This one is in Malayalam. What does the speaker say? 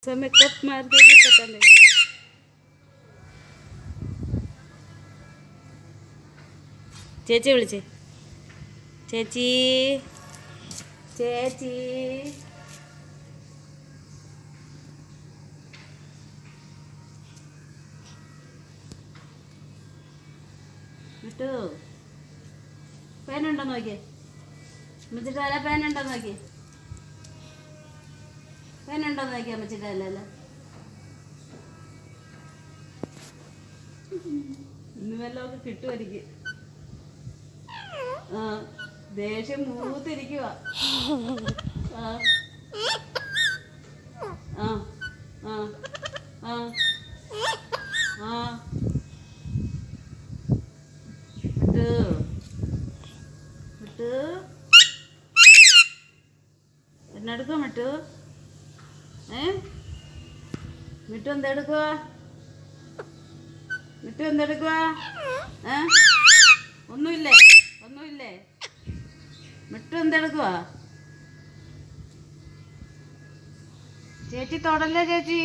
समय कप मार देगी पता नहीं। ചേച്ചി വിളിച്ചേ, ചേച്ചി ചേച്ചി വിട്ടു. പേനുണ്ടോ നോക്കിയേ, അമ്മച്ചിട്ട് അല്ല പേനുണ്ടോ നോക്കിയേ, പേനുണ്ടോ നോക്കിയേ അമ്മച്ചിട്ട് അല്ല. ഇന്ന് വല്ലതൊക്കെ കിട്ടുമായിരിക്കും. ആ ദേഷ്യം മൂത്തിരിക്കുക. ആ ആ ആ ആ ആ വിട്ടു വിട്ടു. എന്നെടുക്കുക മിട്ടു? മിട്ടു എന്തെടുക്കുക? മിട്ടു എന്തെടുക്കുക? ഒന്നുമില്ലേ, ഒന്നുമില്ലേ? മിട്ടു എന്തെടുക്കുക? ചേച്ചി തൊടല്ലേ ചേച്ചി.